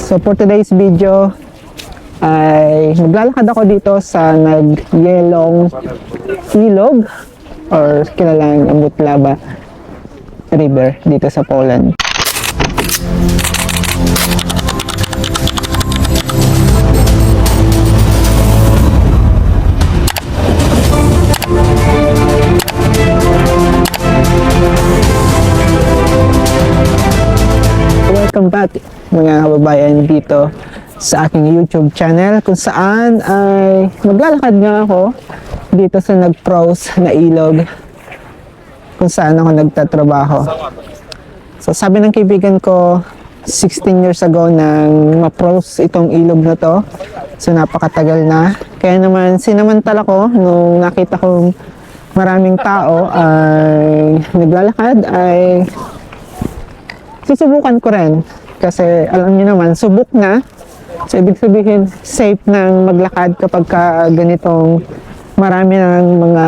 So for today's video ay maglalakad ako dito sa nagyelong ilog or kilalang Mutlaba River dito sa Poland. Welcome back mga kababayan dito sa aking YouTube channel kung saan ay maglalakad nga ako dito sa nag-froze na ilog kung saan ako nagtatrabaho. So sabi ng kaibigan ko 16 years ago nang ma-froze itong ilog na to. So napakatagal na. Kaya naman sinamantala ko nung nakita kong maraming tao ay naglalakad ay susubukan ko rin kasi alam niyo naman subok na, so ibig sabihin safe nang maglakad kapag ganitong marami ng mga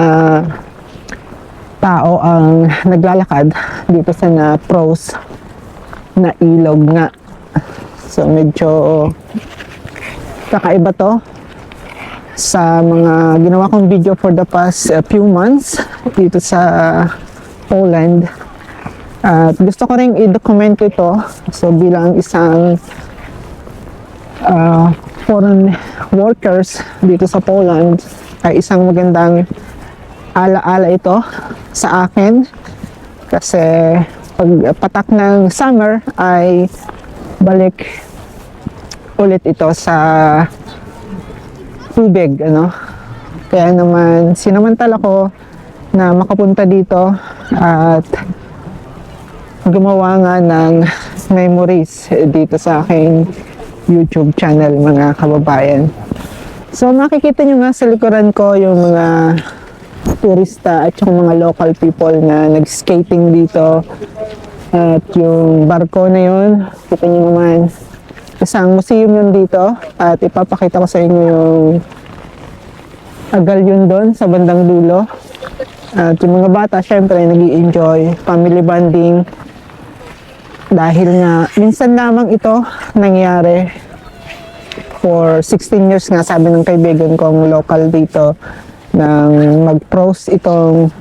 tao ang naglalakad dito sa na-froze na ilog nga. So medyo kakaiba to sa mga ginawa kong video for the past few months dito sa Poland. At gusto ko rin i-document ito. So bilang isang foreign workers dito sa Poland ay isang magandang ala-ala ito sa akin. Kasi pag patak ng summer ay balik ulit ito sa tubig, ano. Kaya naman sinamantala ko na makapunta dito at gumawa nga ng memories dito sa aking YouTube channel mga kababayan. So makikita nyo nga sa likuran ko yung mga turista at yung mga local people na nag-skating dito. At yung barko na yun, kita nyo naman, isang museum yun dito. At ipapakita ko sa inyo yung agal yun doon sa bandang dulo. At yung mga bata syempre nag-i-enjoy family bonding. Dahil nga, minsan lamang ito nangyari for 16 years nga, sabi ng kaibigan kong local dito, nang mag-froze itong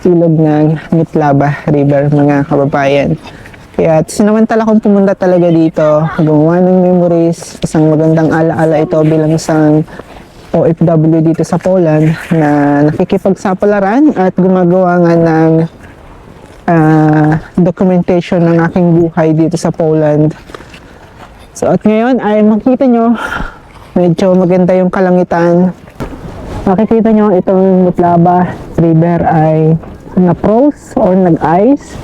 ilog ng Mutlaba River, mga kababayan. Kaya sinamantala kong pumunta talaga dito, gumawa ng memories, isang magandang ala-ala ito bilang isang OFW dito sa Poland na nakikipagsapalaran at gumagawa nga ng documentation ng aking buhay dito sa Poland. So at ngayon ay makita nyo medyo maganda yung kalangitan. Makikita nyo itong Mutlaba River ay na-froze or nag-ice.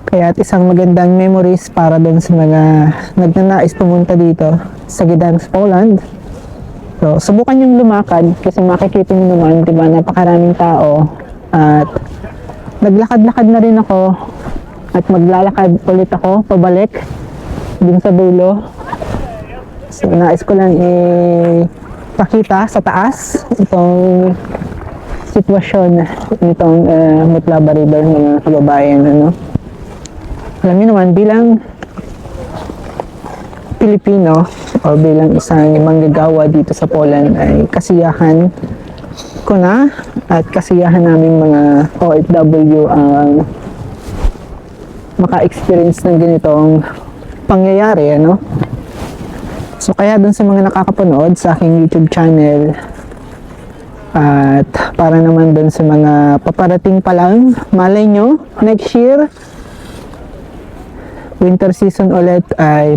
Kaya at isang magandang memories para doon sa mga nagnanais pumunta dito sa Gdańsk, Poland. So subukan yung lumakad kasi makikita nyo naman, diba, napakaraming tao. At naglakad-lakad na rin ako at maglalakad ulit ako pabalik dun sa dulo. So nais ko lang ipakita sa taas itong sitwasyon nitong Mutlaba River, mga kababayan, ano. Alam niyo naman, bilang Pilipino o bilang isang manggagawa dito sa Poland ay kasiyahan ko na at kasiyahan namin mga OFW ang maka-experience ng ganitong pangyayari, ano. So kaya dun sa mga nakakapanood sa aking YouTube channel at para naman dun sa mga paparating pa lang, malay nyo next year winter season ulit ay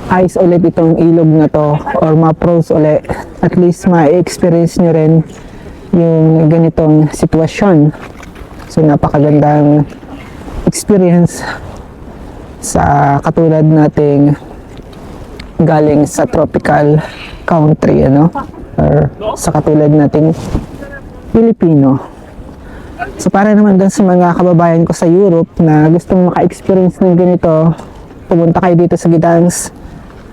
ice ulit itong ilog na to or ma-froze ulit, at least ma-experience nyo rin yung ganitong sitwasyon. So napakagandang experience sa katulad nating galing sa tropical country, ano, or sa katulad nating Pilipino. So para naman dun sa mga kababayan ko sa Europe na gustong maka-experience ng ganito, pumunta kayo dito sa Gdańsk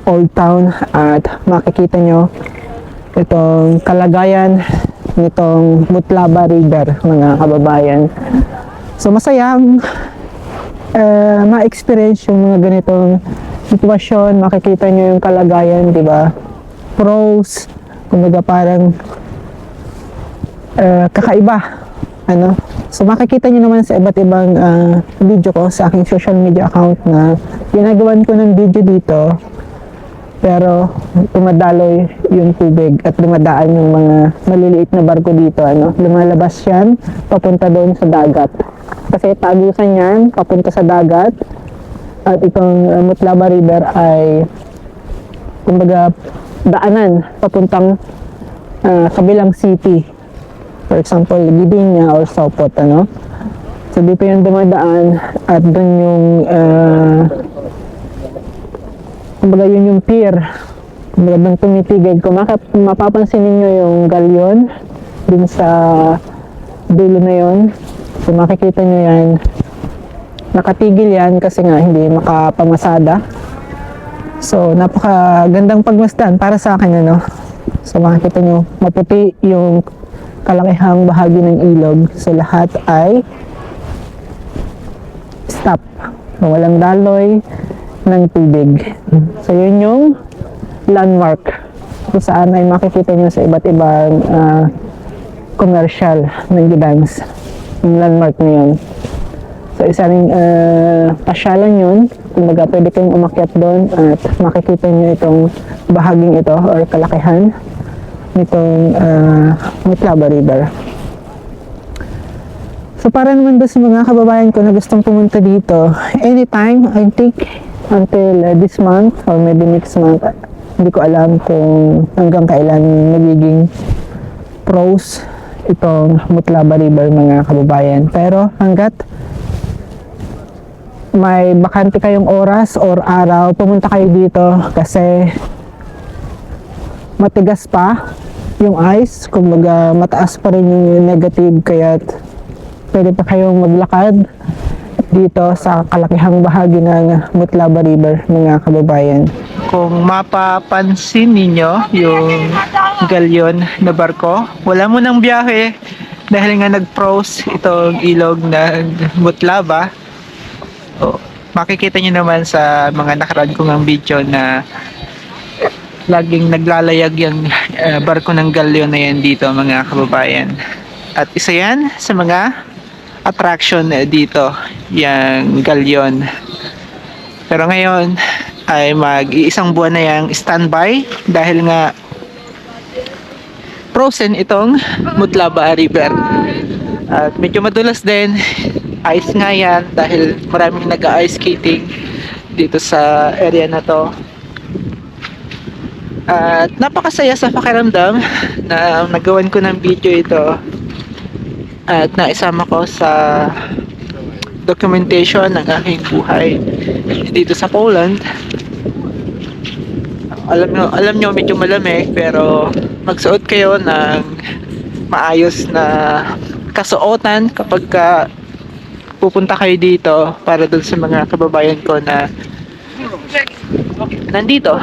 Old Town at makikita nyo itong kalagayan nitong Mutlaba River, mga kababayan. So masayang ma-experience yung mga ganitong sitwasyon, makikita nyo yung kalagayan, di ba? Pros, kumbaga parang kakaiba, ano? So makikita nyo naman sa iba't ibang video ko sa aking social media account na ginagawan ko ng video dito, pero tumadaloy yung tubig at dumadaan yung mga maliliit na barko dito, ano? Lumalabas yan papunta doon sa dagat kasi tagusan yan papunta sa dagat. At itong Mutlaba River ay kumbaga daanan papuntang kabilang city, for example Gidinya or Sopot, ano? So dito yung dumadaan at doon yung kumbaga yun yung pier, kumbaga doon tumitigil. Kung mapapansin ninyo yung galyon dun sa dulo na yun, so makikita nyo yan, nakatigil yan kasi nga hindi makapamasada. So napakagandang pagmasdan para sa akin, ano? So makikita nyo maputi yung kalakihang bahagi ng ilog, so lahat ay stop, walang daloy ng tubig. So yun yung landmark kung saan ay makikita nyo sa iba't ibang commercial ng Gidangs, yung landmark na yun. So isa ring pasyalan yun, kumbaga pwede kayong umakyat doon at makikita nyo itong bahaging ito or kalakihan nitong Mutlaba River. So para naman doon sa mga kababayan ko na gustong pumunta dito, anytime, I think until this month or maybe next month, hindi ko alam kung hanggang kailan magiging pros itong Mutlaba River, mga kababayan. Pero hanggat may bakante kayong oras or araw, pumunta kayo dito kasi matigas pa yung ice, kumbaga mataas pa rin yung negative, kaya pwede pa kayong maglakad dito sa kalakihang bahagi ng Mutlaba River, mga kababayan. Kung mapapansin ninyo yung galyon na barko, wala mo nang biyahe dahil nga nag-froze itong ilog ng Mutlaba. So, makikita nyo naman sa mga nakaraan kong ang video na laging naglalayag yung barko ng galyon na yan dito, mga kababayan. At isa yan sa mga attraction dito, yung galyon. Pero ngayon ay mag-iisang buwan na yung standby dahil nga frozen itong Mutlaba River. At medyo madulas din, ice nga yan dahil maraming nag-ice skating dito sa area na to. At napakasaya sa pakiramdam na nagawan ko ng video ito at naisama ko sa documentation ng aking buhay dito sa Poland. Alam nyo medyo malamig, pero magsuot kayo ng maayos na kasuotan kapag pupunta kayo dito para dun sa mga kababayan ko na nandito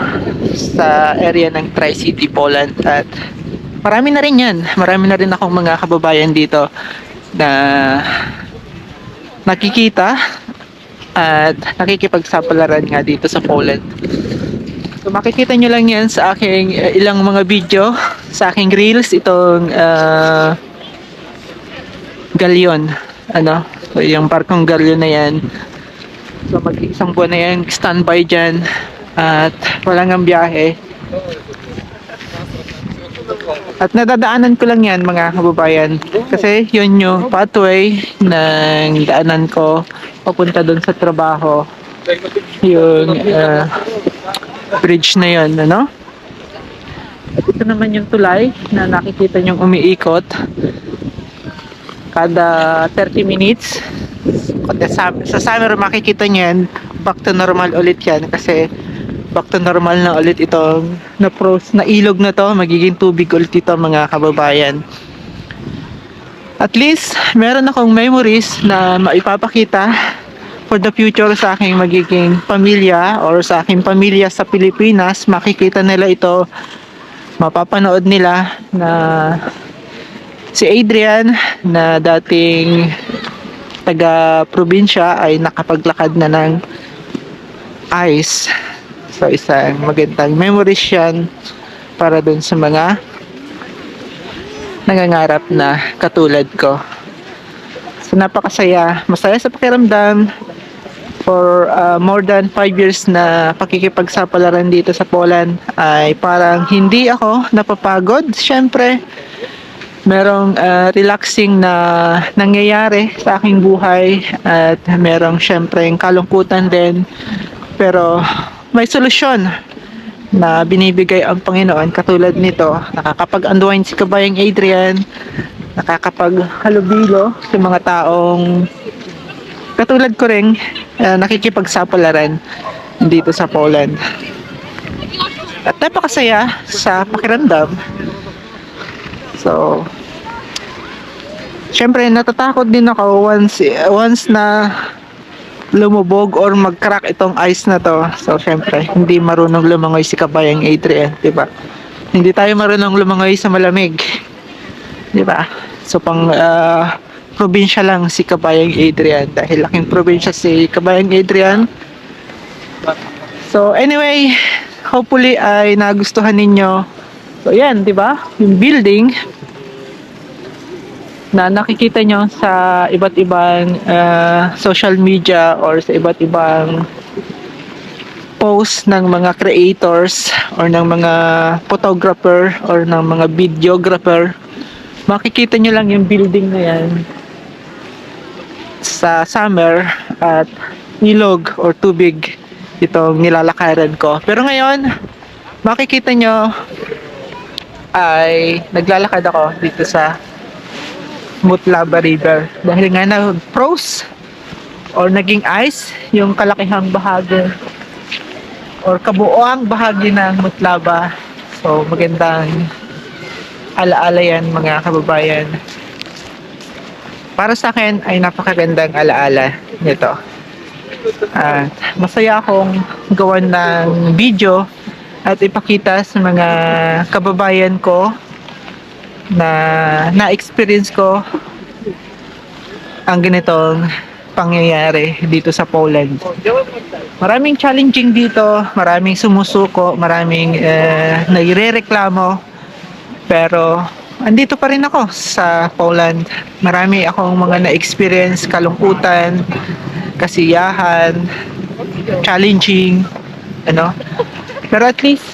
sa area ng Tri-City, Poland. At marami na rin yan, marami na rin akong mga kababayan dito na nakikita at nakikipagsapalaran nga dito sa Poland. So makikita nyo lang yan sa aking ilang mga video, sa aking reels, itong galyon, ano, so yung barkong galyon na yan. So mag-isang buwan na yan standby dyan at walang ang biyahe. At nadadaanan ko lang yan, mga kababayan, kasi yun yung pathway ng daanan ko papunta doon sa trabaho, yung bridge na yun, ano? At ito naman yung tulay na nakikita nyong umiikot kada 30 minutes. Sa summer makikita nyo yan, back to normal ulit yan, kasi back to normal na ulit itong na-froze na ilog na to, magiging tubig ulit ito, mga kababayan. At least meron akong memories na maipapakita for the future sa aking magiging pamilya or sa aking pamilya sa Pilipinas. Makikita nila ito, mapapanood nila na si Adrian na dating taga probinsya ay nakapaglakad na ng ice So, isang magandang memories yan para dun sa mga nangangarap na katulad ko. So, napakasaya. Masaya sa pakiramdam for more than 5 years na pakikipagsapalaran dito sa Poland ay parang hindi ako napapagod. Siyempre, merong relaxing na nangyayari sa aking buhay at merong siyempre kalungkutan din. Pero may solusyon na binibigay ang Panginoon katulad nito. Nakakapag-unwind si Kabayang Adrian, nakakapaghalubilo sa mga taong katulad ko rin nakikipagsapalaran dito sa Poland. At napakasaya sa pakiramdam. So, syempre natatakot din ako once na lumubog or mag-crack itong ice na to. So, syempre, hindi marunong lumangoy si Kabayang Adrian, 'di ba? Hindi tayo marunong lumangoy sa malamig. 'Di ba? So, pang probinsya lang si Kabayang Adrian dahil laking probinsya si Kabayang Adrian. So, anyway, hopefully ay nagustuhan ninyo. So, yan, 'di ba? Yung building na nakikita nyo sa iba't ibang social media or sa iba't ibang post ng mga creators or ng mga photographer or ng mga videographer. Makikita nyo lang yung building na yan sa summer at ilog or tubig itong nilalakaran ko. Pero ngayon, makikita nyo ay naglalakad ako dito sa Mutlaba River dahil nga na-froze or naging ice yung kalakihang bahagi or kabuoang bahagi ng Mutlaba. So magandang alaala yan mga kababayan. Para sa akin ay napakagandang alaala nito. At masaya akong gawan ng video at ipakita sa mga kababayan ko na na-experience ko ang ganitong pangyayari dito sa Poland. Maraming challenging dito, maraming sumusuko, maraming nagre-reklamo, pero andito pa rin ako sa Poland. Marami akong mga na-experience, kalungkutan, kasiyahan, challenging, ano. Pero at least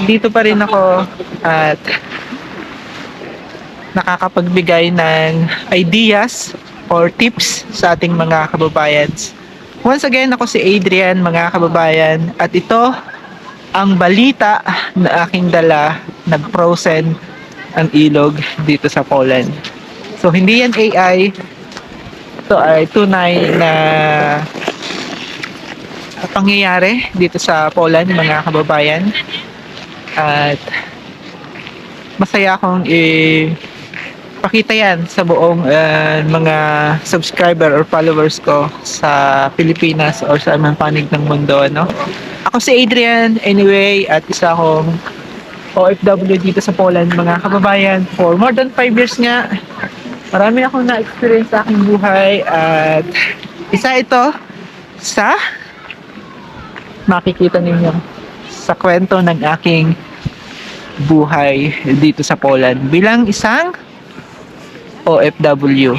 dito pa rin ako at nakakapagbigay ng ideas or tips sa ating mga kababayan. Once again, ako si Adrian, mga kababayan, at ito ang balita na aking dala, nag-frozen ang ilog dito sa Poland. So, hindi yan AI, ito ay tunay na pangyayari dito sa Poland, mga kababayan. At masaya akong pakita yan sa buong mga subscriber or followers ko sa Pilipinas or sa anumang panig ng mundo, no? Ako si Adrian, anyway, at isa akong OFW dito sa Poland, mga kababayan, for more than 5 years nga. Marami akong na-experience sa aking buhay at isa ito sa makikita ninyo sa kwento ng aking buhay dito sa Poland bilang isang OFW.